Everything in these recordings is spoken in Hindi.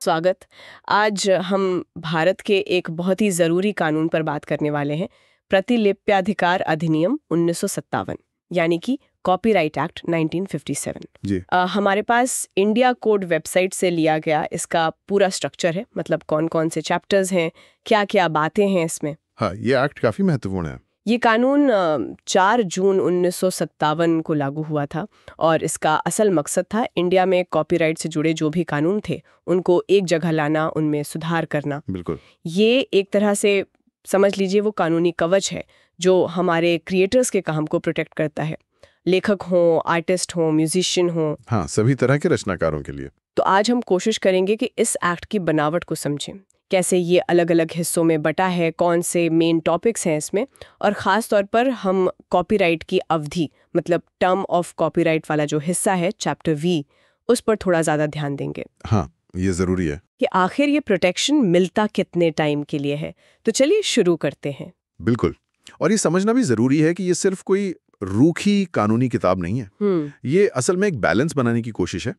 स्वागत। आज हम भारत के एक बहुत ही ज़रूरी कानून पर बात करने वाले हैं, प्रतिलिप्याधिकार अधिनियम 1957 यानी कि कॉपीराइट एक्ट 1957। जी। हमारे पास इंडिया कोड वेबसाइट से लिया गया इसका पूरा स्ट्रक्चर है, मतलब कौन कौन से चैप्टर्स हैं, क्या क्या बातें हैं इसमें। हाँ, ये एक्ट काफी महत्वपूर्ण है। ये कानून 4 जून 1957 को लागू हुआ था और इसका असल मकसद था इंडिया में कॉपीराइट से जुड़े जो भी कानून थे उनको एक जगह लाना, उनमें सुधार करना। बिल्कुल। ये एक तरह से समझ लीजिए वो कानूनी कवच है जो हमारे क्रिएटर्स के काम को प्रोटेक्ट करता है, लेखक हों, आर्टिस्ट हों, म्यूजिशियन हों। हाँ, सभी तरह के रचनाकारों के लिए। तो आज हम कोशिश करेंगे कि इस एक्ट की बनावट को समझें, कैसे ये अलग अलग हिस्सों में बटा है, कौन से मेन टॉपिक्स हैं इसमें, और ख़ास तौर पर हम कॉपीराइट की अवधि, मतलब टर्म ऑफ कॉपीराइट वाला जो हिस्सा है चैप्टर वी, उस पर थोड़ा ज़्यादा ध्यान देंगे। हाँ, ये ज़रूरी है कि आखिर ये प्रोटेक्शन मिलता कितने टाइम के लिए है। तो चलिए शुरू करते हैं। बिल्कुल। और ये समझना भी ज़रूरी है कि ये सिर्फ कोई रूखी कानूनी किताब नहीं है। ये असल में एक बैलेंस बनाने की कोशिश है।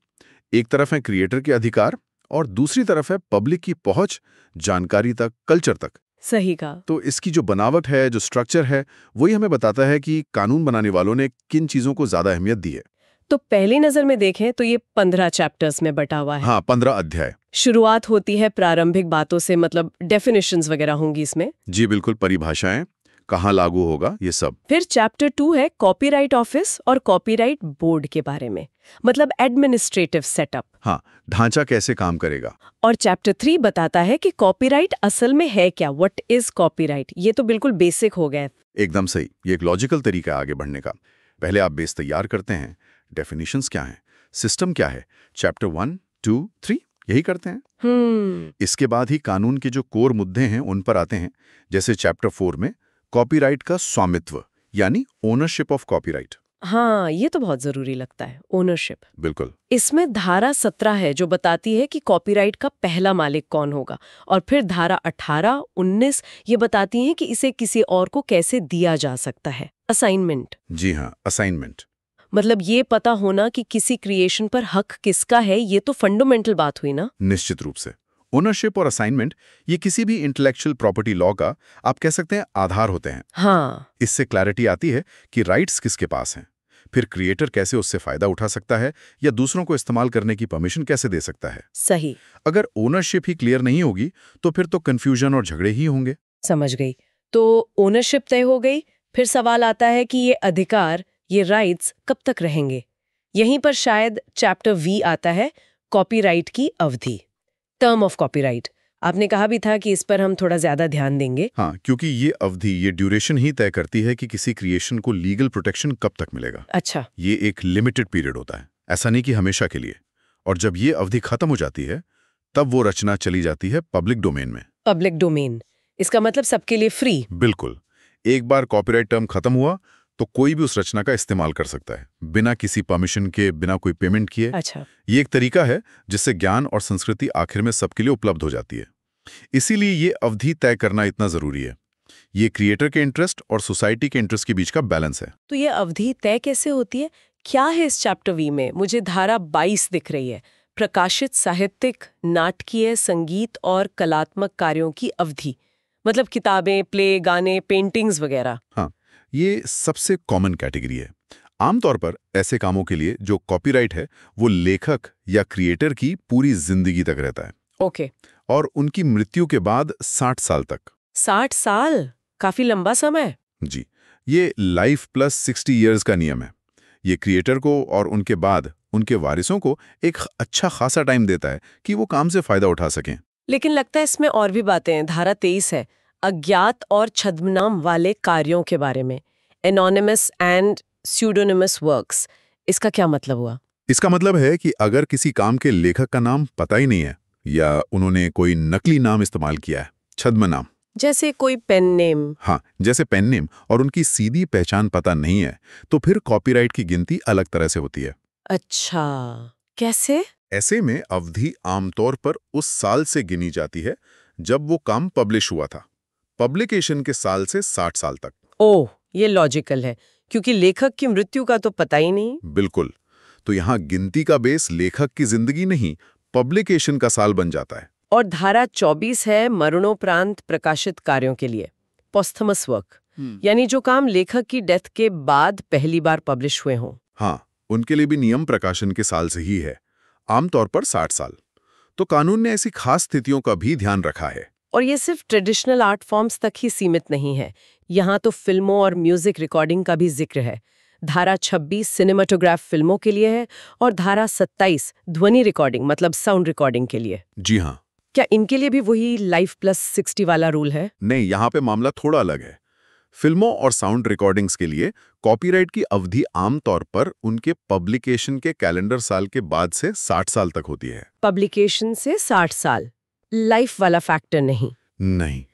एक तरफ है क्रिएटर के अधिकार और दूसरी तरफ है पब्लिक की पहुंच जानकारी तक, कल्चर तक। सही कहा। तो इसकी जो बनावट है, जो स्ट्रक्चर है, वही हमें बताता है कि कानून बनाने वालों ने किन चीज़ों को ज़्यादा अहमियत दी है। तो पहली नज़र में देखें तो ये 15 चैप्टर्स में बटा हुआ है। हाँ, 15 अध्याय। शुरुआत होती है प्रारंभिक बातों से, मतलब डेफिनेशंस वगैरह होंगी इसमें। जी बिल्कुल, परिभाषाएं, कहाँ लागू होगा, ये सब। फिर चैप्टर 2 है कॉपीराइट ऑफिस और कॉपीराइट बोर्ड के बारे में, मतलब एडमिनिस्ट्रेटिव सेटअप। हाँ, ढांचा कैसे काम करेगा। और चैप्टर 3 बताता है कि कॉपीराइट असल में है क्या, व्हाट इज कॉपीराइट। ये तो बिल्कुल बेसिक हो गया। एकदम सही। ये एक लॉजिकल तरीका है आगे बढ़ने का। पहले आप बेस तैयार करते हैं, डेफिनेशंस क्या हैं, सिस्टम क्या है, चैप्टर 1, 2, 3 यही करते हैं। इसके बाद ही कानून के जो कोर मुद्दे हैं उन पर आते हैं, जैसे चैप्टर 4 में कॉपीराइट का स्वामित्व यानी ओनरशिप ऑफ कॉपीराइट। हाँ, ये तो बहुत जरूरी लगता है, ओनरशिप। बिल्कुल। इसमें धारा 17 है जो बताती है कि कॉपीराइट का पहला मालिक कौन होगा, और फिर धारा 18, 19 ये बताती हैं कि इसे किसी और को कैसे दिया जा सकता है, असाइनमेंट। जी हाँ, असाइनमेंट। मतलब ये पता होना कि किसी क्रिएशन पर हक किसका है, ये तो फंडामेंटल बात हुई ना। निश्चित रूप से। ओनरशिप और असाइनमेंट ये किसी भी इंटेलेक्चुअल प्रॉपर्टी लॉ का आप कह सकते हैं आधार होते हैं। हाँ, इससे क्लैरिटी आती है कि राइट्स किसके पास हैं, फिर क्रिएटर कैसे उससे फायदा उठा सकता है या दूसरों को इस्तेमाल करने की परमिशन कैसे दे सकता है। सही। अगर ओनरशिप ही क्लियर नहीं होगी तो फिर तो कंफ्यूजन और झगड़े ही होंगे। समझ गई। तो ओनरशिप तय हो गई, फिर सवाल आता है कि ये अधिकार, ये राइट्स कब तक रहेंगे। यहीं पर शायद चैप्टर वी आता है, कॉपीराइट की अवधि, टर्म ऑफ कॉपीराइट। आपने कहा भी था कि इस पर हम थोड़ा ज्यादा ध्यान देंगे। हाँ, क्योंकि ये अवधि, ये ड्यूरेशन ही तय करती है कि किसी क्रिएशन को लीगल प्रोटेक्शन कब तक मिलेगा। अच्छा। ये एक लिमिटेड पीरियड होता है, ऐसा नहीं कि हमेशा के लिए। और जब ये अवधि खत्म हो जाती है तब वो रचना चली जाती है पब्लिक डोमेन में। पब्लिक डोमेन, इसका मतलब सबके लिए फ्री। बिल्कुल। एक बार कॉपीराइट टर्म खत्म हुआ तो कोई भी उस रचना का इस्तेमाल कर सकता है, बिना किसी परमिशन के, बिना कोई पेमेंट किए। अच्छा। ये एक तरीका है जिससे ज्ञान और संस्कृति आखिर में सबके लिए उपलब्ध हो जाती है। इसीलिए ये अवधि तय करना इतना जरूरी है। ये क्रिएटर के इंटरेस्ट और सोसाइटी के इंटरेस्ट के बीच का बैलेंस है। तो ये अवधि तय कैसे होती है, क्या है इस चैप्टर वी में? मुझे धारा 22 दिख रही है, प्रकाशित साहित्यिक, नाटकीय, संगीत और कलात्मक कार्यों की अवधि, मतलब किताबें, प्ले, गाने, पेंटिंग्स वगैरह। हाँ, ये सबसे कॉमन कैटेगरी है। आमतौर पर ऐसे कामों के लिए जो कॉपीराइट है वो लेखक या क्रिएटर की पूरी जिंदगी तक रहता है। ओके। और उनकी मृत्यु के बाद 60 साल तक। 60 साल, काफी लंबा समय। जी, ये लाइफ प्लस 60 इयर्स का नियम है। ये क्रिएटर को और उनके बाद उनके वारिसों को एक अच्छा खासा टाइम देता है कि वो काम से फायदा उठा सकें। लेकिन लगता है इसमें और भी बातें हैं। धारा 23 है, अज्ञात और छद्मनाम वाले कार्यों के बारे में, एनोनिमस एंड स्यूडोनिमस वर्क्स। इसका क्या मतलब हुआ? इसका मतलब है कि अगर किसी काम के लेखक का नाम पता ही नहीं है या उन्होंने कोई नकली नाम इस्तेमाल किया है, छद्म नाम, जैसे कोई पेन नेम। हाँ, जैसे पेन नेम, और उनकी सीधी पहचान पता नहीं है, तो फिर कॉपीराइट की गिनती अलग तरह से होती है। अच्छा, कैसे? ऐसे में अवधि आमतौर पर उस साल से गिनी जाती है जब वो काम पब्लिश हुआ था, पब्लिकेशन के साल से 60 साल तक। ओह, ये लॉजिकल है, क्योंकि लेखक की मृत्यु का तो पता ही नहीं। बिल्कुल। तो यहाँ गिनती का बेस लेखक की जिंदगी नहीं, पब्लिकेशन का साल बन जाता है। और धारा 24 है मरणोपरांत प्रकाशित कार्यों के लिए, पोस्थमस वर्क, यानी जो काम लेखक की डेथ के बाद पहली बार पब्लिश हुए हों। हाँ, उनके लिए भी नियम प्रकाशन के साल से ही है, आमतौर पर 60 साल। तो कानून ने ऐसी खास स्थितियों का भी ध्यान रखा है। और ये सिर्फ ट्रेडिशनल आर्ट फॉर्म्स तक ही सीमित नहीं है, यहाँ तो फिल्मों और म्यूजिक रिकॉर्डिंग का भी जिक्र है। धारा 26 सिनेमाटोग्राफ फिल्मों के लिए है और धारा 27 ध्वनि रिकॉर्डिंग मतलब साउंड रिकॉर्डिंग के लिए। जी हाँ। क्या इनके लिए भी वही लाइफ प्लस 60 वाला रूल है? नहीं, यहाँ पे मामला थोड़ा अलग है। फिल्मों और साउंड रिकॉर्डिंग्स के लिए कॉपीराइट की अवधि आमतौर पर उनके पब्लिकेशन के कैलेंडर साल के बाद से 60 साल तक होती है। पब्लिकेशन से 60 साल, लाइफ वाला फैक्टर नहीं? नहीं,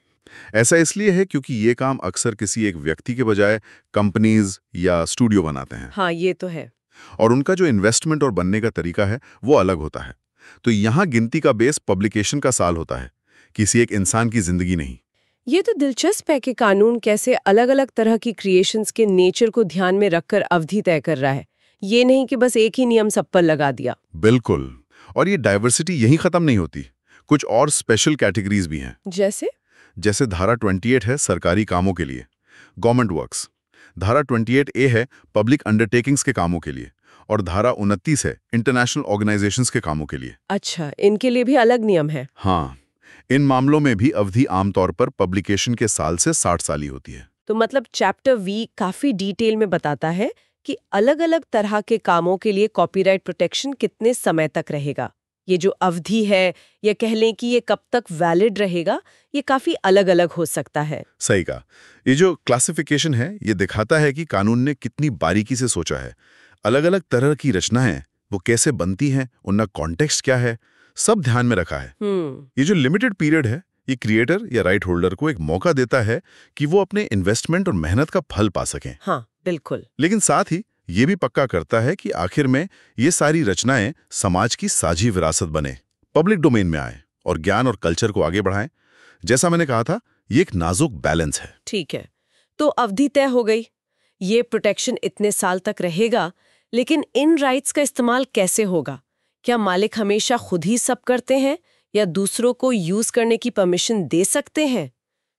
ऐसा इसलिए है क्योंकि ये काम अक्सर किसी एक व्यक्ति के बजाय कंपनीज या स्टूडियो बनाते हैं। हाँ, ये तो है। और उनका जो इन्वेस्टमेंट और बनने का तरीका है वो अलग होता है। तो यहाँ गिनती का बेस पब्लिकेशन का साल होता है, किसी एक इंसान की जिंदगी नहीं। ये तो दिलचस्प है कि कानून कैसे अलग-अलग तरह की क्रिएशंस के नेचर को ध्यान में रखकर अवधि तय कर रहा है। ये नहीं कि बस एक ही नियम सब पर लगा दिया। बिल्कुल। और ये डाइवर्सिटी यहीं खत्म नहीं होती, कुछ और स्पेशल कैटेगरीज भी हैं। जैसे धारा 28 है सरकारी कामों के लिए, गवर्नमेंट वर्क्स। धारा 28A है पब्लिक अंडरटेकिंग्स के कामों के लिए, और धारा 29 है इंटरनेशनल ऑर्गेनाइजेशंस के कामों के लिए। अच्छा, इनके लिए भी अलग नियम है? हाँ, इन मामलों में भी अवधि आमतौर पर पब्लिकेशन के साल से 60 साल ही होती है। तो मतलब चैप्टर वी काफी डिटेल में बताता है कि अलग-अलग तरह के कामों के लिए कॉपीराइट प्रोटेक्शन कितने समय तक रहेगा। ये जो अवधि है, या कह लें कि ये कब तक वैलिड रहेगा, ये काफी अलग-अलग हो सकता है। सही कहा। ये जो क्लासिफिकेशन है ये दिखाता है कि कानून ने कितनी बारीकी से सोचा है। अलग-अलग तरह की रचनाएं वो कैसे बनती हैं, उनका कॉन्टेक्स्ट क्या है, सब ध्यान में रखा है। ये जो लिमिटेड पीरियड है, ये क्रिएटर या राइट होल्डर को एक मौका देता है कि वो अपने इन्वेस्टमेंट और मेहनत का फल पा सकें। हाँ, बिल्कुल। लेकिन साथ ही ये भी पक्का करता है कि आखिर में ये सारी रचनाएं समाज की साझी विरासत बने, पब्लिक डोमेन में आए और ज्ञान और कल्चर को आगे बढ़ाएं। जैसा मैंने कहा था, ये एक नाजुक बैलेंस है। ठीक है, तो अवधि तय हो गई, ये प्रोटेक्शन इतने साल तक रहेगा, लेकिन इन राइट्स का इस्तेमाल कैसे होगा? क्या मालिक हमेशा खुद ही सब करते हैं या दूसरों को यूज करने की परमिशन दे सकते हैं?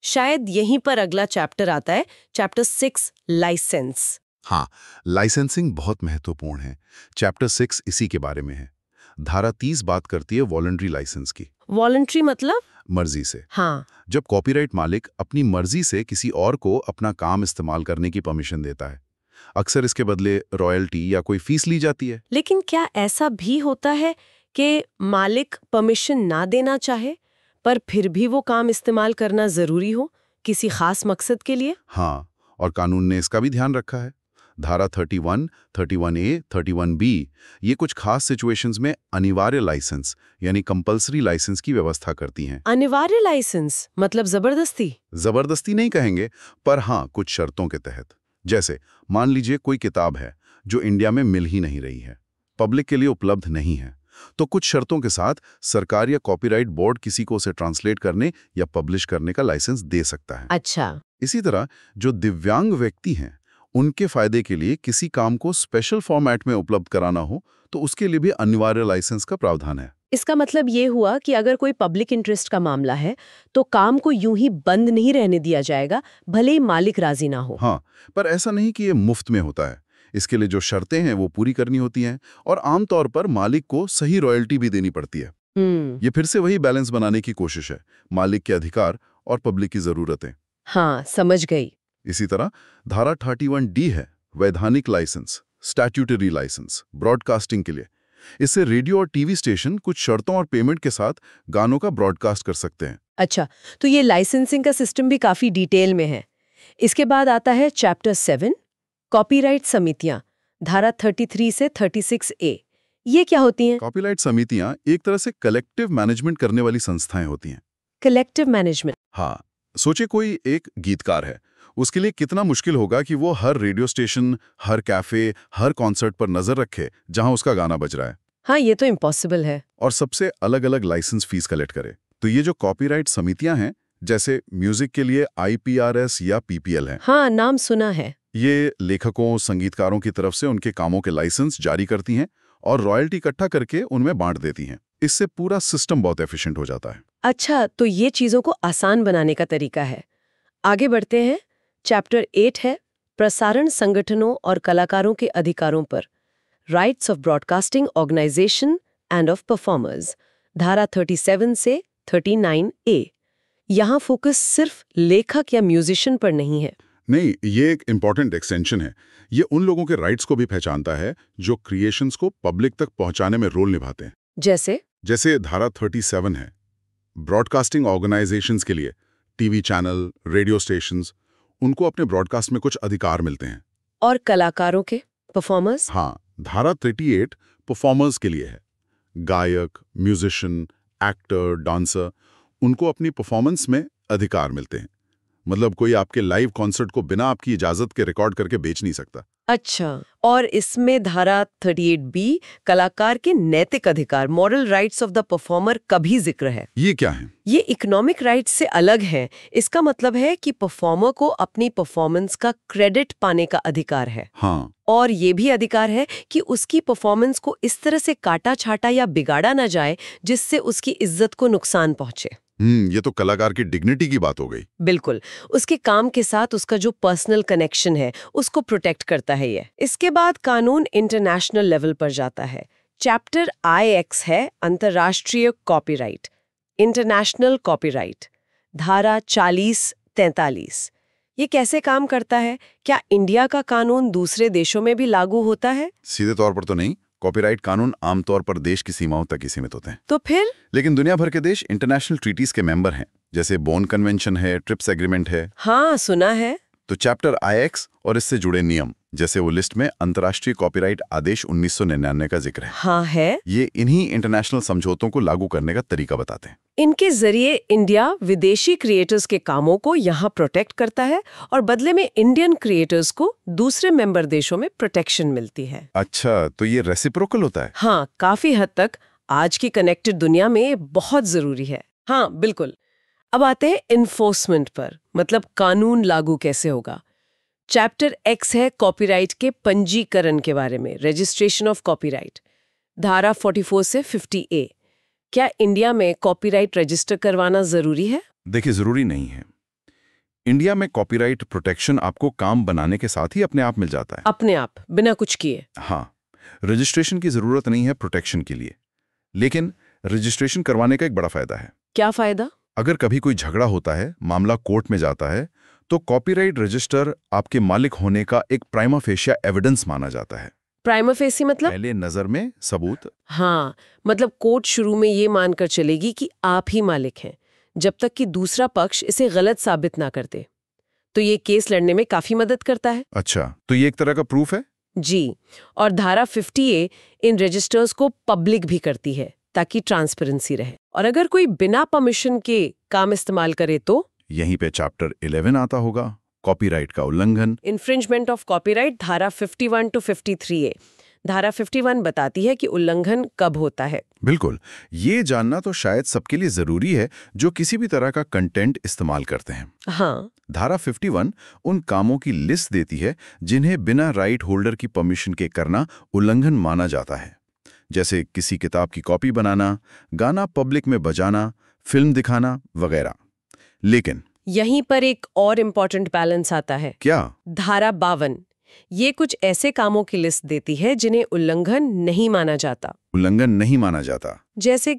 शायद यहीं पर अगला चैप्टर आता है, चैप्टर 6 लाइसेंस। हाँ, लाइसेंसिंग बहुत महत्वपूर्ण है। चैप्टर 6 इसी के बारे में है। धारा 30 बात करती है वॉलंटरी लाइसेंस की। वॉलंटरी मतलब? मर्जी से। हाँ। जब कॉपीराइट मालिक अपनी मर्जी से किसी और को अपना काम इस्तेमाल करने की परमिशन देता है, अक्सर इसके बदले रॉयल्टी या कोई फीस ली जाती है। लेकिन क्या ऐसा भी होता है कि मालिक परमिशन ना देना चाहे, पर फिर भी वो काम इस्तेमाल करना जरूरी हो किसी खास मकसद के लिए? हाँ, और कानून ने इसका भी ध्यान रखा है। धारा 31, 31A, 31B ये कुछ खास सिचुएशंस में अनिवार्य लाइसेंस यानी कंपल्सरी लाइसेंस की व्यवस्था करती हैं। अनिवार्य लाइसेंस मतलब जबरदस्ती? जबरदस्ती नहीं कहेंगे, पर हाँ कुछ शर्तों के तहत। जैसे मान लीजिए कोई किताब है जो इंडिया में मिल ही नहीं रही है, पब्लिक के लिए उपलब्ध नहीं है, तो कुछ शर्तों के साथ सरकार या कॉपीराइट बोर्ड किसी को उसे ट्रांसलेट करने या पब्लिश करने का लाइसेंस दे सकता है। अच्छा। इसी तरह जो दिव्यांग व्यक्ति हैं उनके फायदे के लिए किसी काम को स्पेशल फॉर्मेट में उपलब्ध कराना हो तो उसके लिए भी अनिवार्य लाइसेंस का प्रावधान है। इसका मतलब ये हुआ कि अगर कोई पब्लिक इंटरेस्ट का मामला है तो काम को यूं ही बंद नहीं रहने दिया जाएगा, भले ही मालिक राजी ना हो। हाँ, पर ऐसा नहीं कि ये मुफ्त में होता है। इसके लिए जो शर्तें हैं वो पूरी करनी होती हैं और आमतौर पर मालिक को सही रॉयल्टी भी देनी पड़ती है। ये फिर से वही बैलेंस बनाने की कोशिश है, मालिक के अधिकार और पब्लिक की जरूरतें। हाँ, समझ गई। इसी तरह धारा 31D है वैधानिक लाइसेंस, स्टैट्यूटरी लाइसेंस ब्रॉडकास्टिंग के लिए। इससे रेडियो और टीवी स्टेशन कुछ शर्तों और पेमेंट के साथ गानों का ब्रॉडकास्ट कर सकते हैं। अच्छा, तो ये लाइसेंसिंग का सिस्टम भी काफी डिटेल में है। इसके बाद आता है चैप्टर 7 कॉपीराइट समितियां, धारा 33 से 36A। ये क्या होती हैं? कॉपीराइट समितियां एक तरह से कलेक्टिव मैनेजमेंट करने वाली संस्थाएं होती हैं। Collective management? हाँ, सोचे कोई एक गीतकार है, उसके लिए कितना मुश्किल होगा कि वो हर रेडियो स्टेशन, हर कैफे, हर कॉन्सर्ट पर नजर रखे जहां उसका गाना बज रहा है। हाँ, ये तो इम्पॉसिबल है। और सबसे अलग-अलग लाइसेंस फीस कलेक्ट करे। तो ये जो कॉपीराइट समितियां हैं, जैसे म्यूजिक के लिए IPRS या PPL है। हाँ, नाम सुना है। ये लेखकों, संगीतकारों की तरफ से उनके कामों के लाइसेंस जारी करती हैं और रॉयल्टी इकट्ठा करके उनमें बांट देती हैं। इससे पूरा सिस्टम बहुत एफिशिएंट हो जाता है। अच्छा, तो ये चीजों को आसान बनाने का तरीका है। आगे बढ़ते हैं। चैप्टर 8 है प्रसारण संगठनों और कलाकारों के अधिकारों पर, rights of broadcasting organisation and of performers, धारा 37 से 39A। यहाँ फोकस सिर्फ लेखक या म्यूजिशियन पर नहीं है। नहीं, ये एक इम्पॉर्टेंट एक्सटेंशन है। ये उन लोगों के राइट्स को भी पहचानता है जो क्रिएशंस को पब्लिक तक पहुंचाने में रोल निभाते हैं। जैसे धारा 37 है ब्रॉडकास्टिंग ऑर्गेनाइजेशंस के लिए, टीवी चैनल, रेडियो स्टेशंस, उनको अपने ब्रॉडकास्ट में कुछ अधिकार मिलते हैं। और कलाकारों के, परफॉर्मर्स? हाँ, धारा 38 परफॉर्मर्स के लिए है। गायक, म्यूजिशियन, एक्टर, डांसर, उनको अपनी परफॉर्मेंस में अधिकार मिलते हैं। मतलब कोई आपके लाइव कॉन्सर्ट को बिना आपकी इजाजत के रिकॉर्ड करके बेच नहीं सकता। अच्छा, और इसमें धारा 38B कलाकार के नैतिक अधिकार, moral rights of the performer का भी जिक्र है। ये क्या है? ये इकोनॉमिक राइट्स से अलग है। इसका मतलब है कि परफॉर्मर को अपनी परफॉर्मेंस का क्रेडिट पाने का अधिकार है। हाँ, और ये भी अधिकार है कि उसकी परफॉर्मेंस को इस तरह से काटा छाटा या बिगाड़ा ना जाए जिससे उसकी इज्जत को नुकसान पहुंचे। ये तो कलाकार की डिग्निटी की बात हो गई। बिल्कुल, उसके काम के साथ उसका जो पर्सनल कनेक्शन है उसको प्रोटेक्ट करता है ये। इसके बाद कानून इंटरनेशनल लेवल पर जाता है। चैप्टर IX है अंतर्राष्ट्रीय कॉपीराइट, इंटरनेशनल कॉपीराइट, धारा 40-43। ये कैसे काम करता है? क्या इंडिया का कानून दूसरे देशों में भी लागू होता है? सीधे तौर पर तो नहीं। कॉपीराइट कानून आमतौर पर देश की सीमाओं तक ही सीमित होते हैं। तो फिर? लेकिन दुनिया भर के देश इंटरनेशनल ट्रीटीज के मेंबर हैं, जैसे बोन कन्वेंशन है, ट्रिप्स एग्रीमेंट है। हाँ, सुना है। तो चैप्टर IX और इससे जुड़े नियम, जैसे वो लिस्ट में अंतर्राष्ट्रीय कॉपीराइट आदेश 1999 का जिक्र है। हाँ है। ये इन्हीं इंटरनेशनल समझौतों को लागू करने का तरीका बताते हैं। इनके जरिए इंडिया विदेशी क्रिएटर्स के कामों को यहाँ प्रोटेक्ट करता है और बदले में इंडियन क्रिएटर्स को दूसरे मेंबर देशों में प्रोटेक्शन मिलती है। अच्छा, तो ये रेसिप्रोकल होता है? हाँ, काफी हद तक आज की कनेक्टेड दुनिया में बहुत जरूरी है। हाँ, बिल्कुल। अब आते हैं इन्फोर्समेंट पर, मतलब कानून लागू कैसे होगा। चैप्टर X है कॉपीराइट के पंजीकरण के बारे में, रजिस्ट्रेशन ऑफ कॉपीराइट, धारा 44 से 50A। क्या इंडिया में कॉपीराइट रजिस्टर करवाना जरूरी है? देखिए, जरूरी नहीं है। इंडिया में कॉपीराइट प्रोटेक्शन आपको काम बनाने के साथ ही अपने आप मिल जाता है। अपने आप, बिना कुछ किए? हाँ, रजिस्ट्रेशन की जरूरत नहीं है प्रोटेक्शन के लिए। लेकिन रजिस्ट्रेशन करवाने का एक बड़ा फायदा है। क्या फायदा? अगर कभी कोई झगड़ा होता है, मामला कोर्ट में जाता है, तो कॉपीराइट रजिस्टर आपके मालिक होने का एक प्राइमा फेशिया एविडेंस माना जाता है। प्राइमा फेसी मतलब? पहले नजर में सबूत। हाँ, मतलब कोर्ट शुरू में ये मानकर चलेगी कि आप ही मालिक हैं, जब तक कि दूसरा पक्ष इसे गलत साबित ना करते। तो ये केस लड़ने में काफी मदद करता है। अच्छा, तो ये एक तरह का प्रूफ है? जी, और धारा 50A इन रजिस्टर्स को पब्लिक भी करती है ताकि ट्रांसपेरेंसी रहे। और अगर कोई बिना परमिशन के काम इस्तेमाल करे तो? यहीं पे चैप्टर 11 आता होगा, कॉपीराइट का उल्लंघन। इन्फ्रिंजमेंट ऑफ कॉपीराइट, धारा 51 to 53A। धारा 51 बताती है कि उल्लंघन कब होता है। बिल्कुल, ये जानना तो शायद सबके लिए जरूरी है जो किसी भी तरह का कंटेंट इस्तेमाल करते हैं। हाँ, धारा 51 उन कामों की लिस्ट देती है जिन्हें बिना राइट होल्डर की परमिशन के करना उल्लंघन माना जाता है, जैसे किसी किताब की कॉपी बनाना, गाना पब्लिक में बजाना, फिल्म दिखाना वगैरह। लेकिन यहीं पर एक और इम्पोर्टेंट बैलेंस आता है। क्या? धारा 52 ये कुछ ऐसे कामों की लिस्ट देती है जिन्हें उल्लंघन नहीं माना जाता। उल्लंघन नहीं माना जाता? जैसे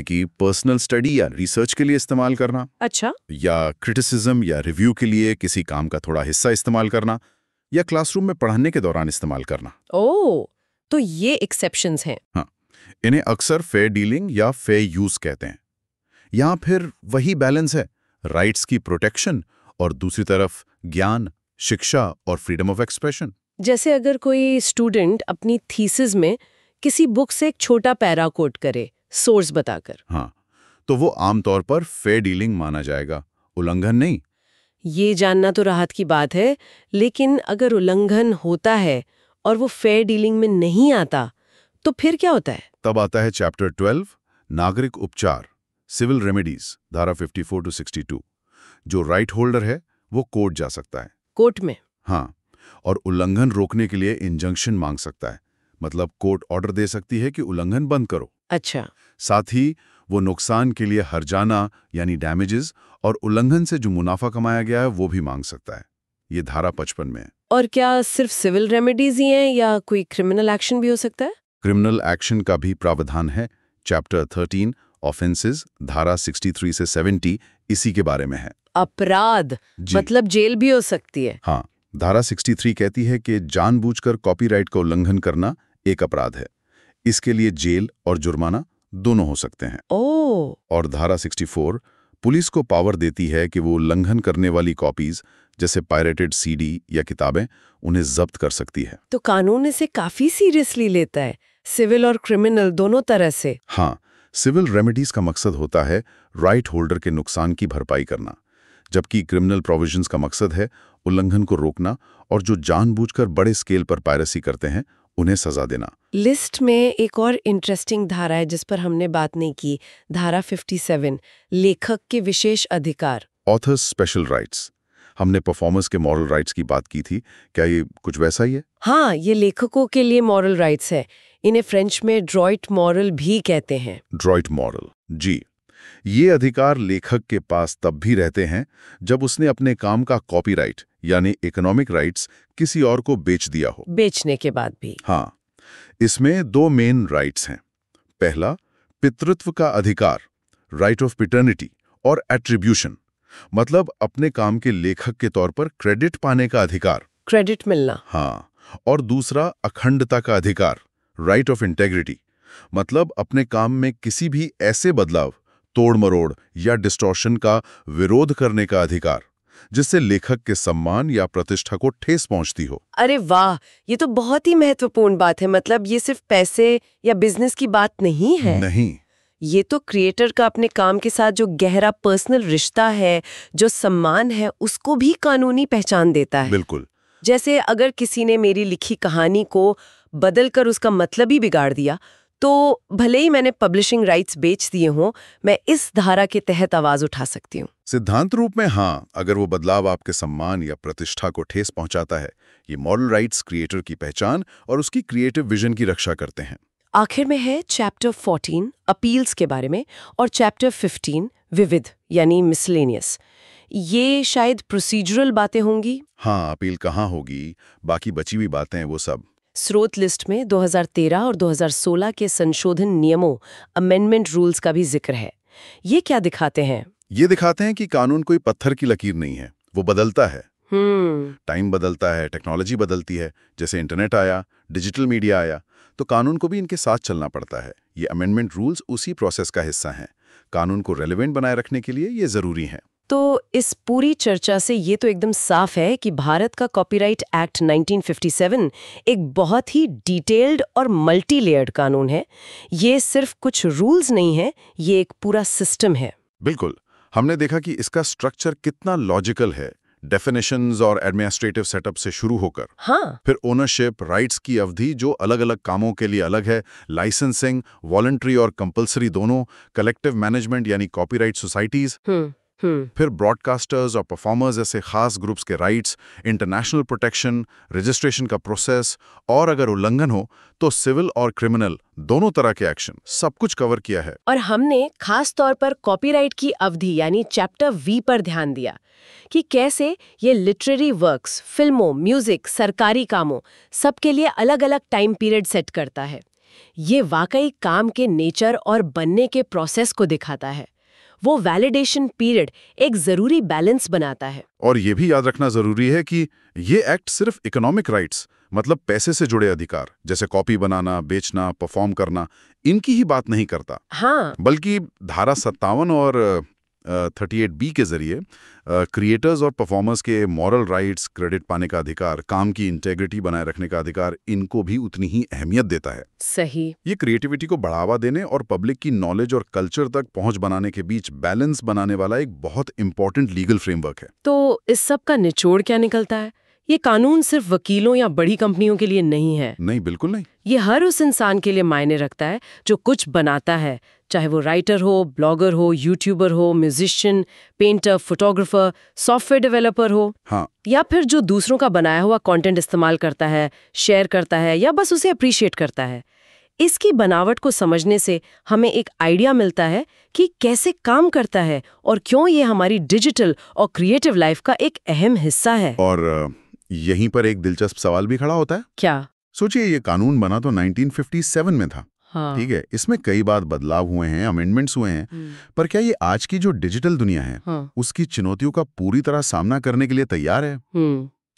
कि पर्सनल स्टडी या रिसर्च के लिए इस्तेमाल करना। अच्छा, या क्रिटिसिज्म या रिव्यू के लिए किसी काम का थोड़ा हिस्सा इस्तेमाल करना, या क्लासरूम में पढ़ाने के दौरान इस्तेमाल करना। ओह, तो ये एक्सेप्शंस हैं। हाँ, इन्हें अक्सर फेयर डीलिंग या फेयर यूज कहते हैं। यहाँ फिर वही बैलेंस है, राइट्स की प्रोटेक्शन और दूसरी तरफ ज्ञान, शिक्षा और फ्रीडम ऑफ एक्सप्रेशन। जैसे अगर कोई स्टूडेंट अपनी थीसिस में किसी बुक से एक छोटा पैरा कोट करे, सोर्स बताकर, हाँ, तो वो आमतौर पर फेयर डीलिंग माना जाएगा, उल्लंघन नहीं। ये जानना तो राहत की बात है। लेकिन अगर उल्लंघन होता है और वो फेयर डीलिंग में नहीं आता, तो फिर क्या होता है? तब आता है चैप्टर 12, नागरिक उपचार, सिविल रेमेडीज, धारा 54 to 62। जो राइट होल्डर है वो कोर्ट जा सकता है। कोर्ट में? हाँ, और उल्लंघन रोकने के लिए इंजंक्शन मांग सकता है, मतलब कोर्ट ऑर्डर दे सकती है कि उल्लंघन बंद करो। अच्छा। साथ ही वो नुकसान के लिए हर्जाना यानी डैमेजेस और उल्लंघन से जो मुनाफा कमाया गया है वो भी मांग सकता है। ये धारा 55 में है। और क्या सिर्फ सिविल रेमेडीज ही हैं या कोई क्रिमिनल एक्शन भी हो सकता है? क्रिमिनल एक्शन का भी प्रावधान है। चैप्टर 13 ऑफेंसेस, धारा 63 से 70 इसी के बारे में है। अपराध मतलब जेल भी हो सकती है? हाँ, धारा 63 कहती है कि जानबूझकर कॉपीराइट का उल्लंघन करना एक अपराध है। इसके लिए जेल और जुर्माना दोनों हो सकते हैं। ओह। और धारा 64 पुलिस को पावर देती है कि वो उल्लंघन करने वाली कॉपीज जैसे पायरेटेड सीडी या किताबें उन्हें जब्त कर सकती है। तो कानून इसे काफी सीरियसली लेता है, सिविल और क्रिमिनल दोनों तरह से। हाँ, सिविल रेमेडीज का मकसद होता है राइट होल्डर के नुकसान की भरपाई करना, जबकि क्रिमिनल प्रोविजंस का मकसद है उल्लंघन को रोकना और जो जानबूझकर बड़े स्केल पर पायरेसी करते हैं उन्हें सजा देना। लिस्ट में एक और इंटरेस्टिंग धारा है जिस पर हमने बात नहीं की, धारा 57, लेखक के विशेष अधिकार। Authors special rights. हमने परफॉर्मर्स के मॉरल राइट्स की बात की थी, क्या ये कुछ वैसा ही है? हाँ, ये लेखकों के लिए मॉरल राइट्स है। इन्हें फ्रेंच में ड्रॉइट मॉरल भी कहते हैं। ड्रॉइट मॉरल, जी। ये अधिकार लेखक के पास तब भी रहते हैं जब उसने अपने काम का कॉपीराइट यानी इकोनॉमिक राइट्स किसी और को बेच दिया हो। बेचने के बाद भी? हाँ, इसमें दो मेन राइट्स हैं। पहला, पितृत्व का अधिकार, राइट ऑफ पिटर्निटी, और एट्रीब्यूशन मतलब अपने काम के लेखक के तौर पर क्रेडिट पाने का अधिकार, क्रेडिट मिलना। हाँ। और दूसरा, अखंडता का अधिकार, राइट ऑफ इंटेग्रिटी मतलब अपने काम में किसी भी ऐसे बदलाव, तोड़ मरोड़ या डिस्टॉर्शन का विरोध करने का अधिकार जिससे लेखक के सम्मान या प्रतिष्ठा को ठेस पहुंचती हो। अरे वाह, ये तो बहुत ही महत्वपूर्ण बात है। मतलब ये सिर्फ पैसे या बिजनेस की बात नहीं है। नहीं, ये तो क्रिएटर का अपने काम के साथ जो गहरा पर्सनल रिश्ता है, जो सम्मान है, उसको भी कानूनी पहचान देता है। बिल्कुल। जैसे अगर किसी ने मेरी लिखी कहानी को बदलकर उसका मतलब ही बिगाड़ दिया, तो भले ही मैंने पब्लिशिंग राइट्स बेच दिए हों, मैं इस धारा के तहत आवाज उठा सकती हूँ। सिद्धांत रूप में हाँ, अगर वो बदलाव आपके सम्मान या प्रतिष्ठा को ठेस पहुंचाता है। ये मॉरल राइट्स क्रिएटर की पहचान और उसकी क्रिएटिव विजन की रक्षा करते हैं। आखिर में है चैप्टर 14 अपील्स के बारे में और चैप्टर 15 विविध यानी मिसलेनियस। ये शायद प्रोसीजरल बातें होंगी। हाँ, अपील कहाँ होगी, बाकी बची हुई बातें वो सब। स्रोत लिस्ट में 2013 और 2016 के संशोधन नियमों अमेंडमेंट रूल्स का भी जिक्र है। ये क्या दिखाते हैं? ये दिखाते हैं कि कानून कोई पत्थर की लकीर नहीं है, वो बदलता है। टाइम बदलता है, टेक्नोलॉजी बदलती है, जैसे इंटरनेट आया, डिजिटल मीडिया आया, तो कानून को भी इनके साथ चलना पड़ता है। ये अमेंडमेंट रूल्स उसी प्रोसेस का हिस्सा हैं। कानून को रेलेवेंट बनाए रखने के लिए ये जरूरी है। तो इस पूरी चर्चा से ये तो एकदम साफ है कि भारत का कॉपीराइट एक्ट 1957 एक बहुत ही डिटेल्ड और मल्टी लेयर्ड कानून है। ये सिर्फ कुछ रूल्स नहीं है, ये एक पूरा सिस्टम है। बिल्कुल, हमने देखा कि इसका स्ट्रक्चर कितना लॉजिकल है, डेफिनेशंस और एडमिनिस्ट्रेटिव सेटअप से शुरू होकर। हाँ। फिर ओनरशिप, राइट्स की अवधि जो अलग-अलग कामों के लिए अलग है, लाइसेंसिंग, वॉलंटरी और कंपलसरी दोनों, कलेक्टिव मैनेजमेंट यानी कॉपीराइट सोसाइटीज, फिर ब्रॉडकास्टर्स और परफॉर्मर्स जैसे खास ग्रुप्स के राइट्स, इंटरनेशनल प्रोटेक्शन, रजिस्ट्रेशन का प्रोसेस, और अगर उल्लंघन हो तो सिविल और क्रिमिनल दोनों तरह के एक्शन, सब कुछ कवर किया है। और हमने खास तौर पर कॉपीराइट की अवधि यानी चैप्टर वी पर ध्यान दिया कि कैसे ये लिटरेरी वर्क्स, फिल्मों, म्यूजिक, सरकारी कामों सबके लिए अलग-अलग टाइम पीरियड सेट करता है। ये वाकई काम के नेचर और बनने के प्रोसेस को दिखाता है। वो वैलिडेशन पीरियड एक जरूरी बैलेंस बनाता है। और ये भी याद रखना जरूरी है कि ये एक्ट सिर्फ इकोनॉमिक राइट्स मतलब पैसे से जुड़े अधिकार जैसे कॉपी बनाना, बेचना, परफॉर्म करना, इनकी ही बात नहीं करता। हाँ। बल्कि धारा 57 और 38B के जरिए क्रिएटर्स और परफॉर्मर्स के मॉरल राइट्स, क्रेडिट पाने का अधिकार, काम की इंटेग्रिटी बनाए रखने का अधिकार, इनको भी उतनी ही अहमियत देता है। सही। ये क्रिएटिविटी को बढ़ावा देने और पब्लिक की नॉलेज और कल्चर तक पहुंच बनाने के बीच बैलेंस बनाने वाला एक बहुत इंपॉर्टेंट लीगल फ्रेमवर्क है। तो इस सब का निचोड़ क्या निकलता है? ये कानून सिर्फ वकीलों या बड़ी कंपनियों के लिए नहीं है। नहीं, बिल्कुल नहीं। ये हर उस इंसान के लिए मायने रखता है जो कुछ बनाता है, चाहे वो राइटर हो, ब्लॉगर हो, यूट्यूबर हो, musician, painter, photographer, software developer हो, हाँ, या फिर जो दूसरों का बनाया हुआ कंटेंट इस्तेमाल करता है, शेयर करता है या बस उसे अप्रिशिएट करता है। इसकी बनावट को समझने से हमें एक आइडिया मिलता है कि कैसे काम करता है और क्यों ये हमारी डिजिटल और क्रिएटिव लाइफ का एक अहम हिस्सा है। और यहीं पर एक दिलचस्प सवाल भी खड़ा होता है। क्या? सोचिए, ये कानून बना तो 1957 में था। हाँ। ठीक है, इसमें कई बार बदलाव हुए हैं, अमेंडमेंट्स हुए हैं, पर क्या ये आज की जो डिजिटल दुनिया है, हाँ। उसकी चुनौतियों का पूरी तरह सामना करने के लिए तैयार है?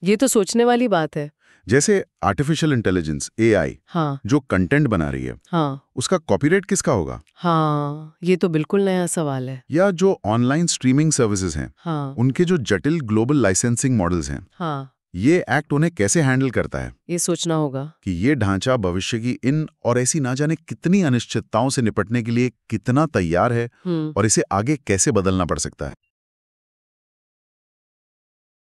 ये तो सोचने वाली बात है। जैसे आर्टिफिशियल इंटेलिजेंस, AI, हाँ। जो कंटेंट बना रही है, हाँ। उसका कॉपीराइट किसका होगा? हाँ, ये तो बिल्कुल नया सवाल है। या जो ऑनलाइन स्ट्रीमिंग सर्विसेज हैं, हाँ। उनके जो जटिल ग्लोबल लाइसेंसिंग मॉडल्स हैं, हाँ, ये एक्ट उन्हें कैसे हैंडल करता है? ये सोचना होगा कि ये ढांचा भविष्य की इन और ऐसी ना जाने कितनी अनिश्चितताओं से निपटने के लिए कितना तैयार है और इसे आगे कैसे बदलना पड़ सकता है।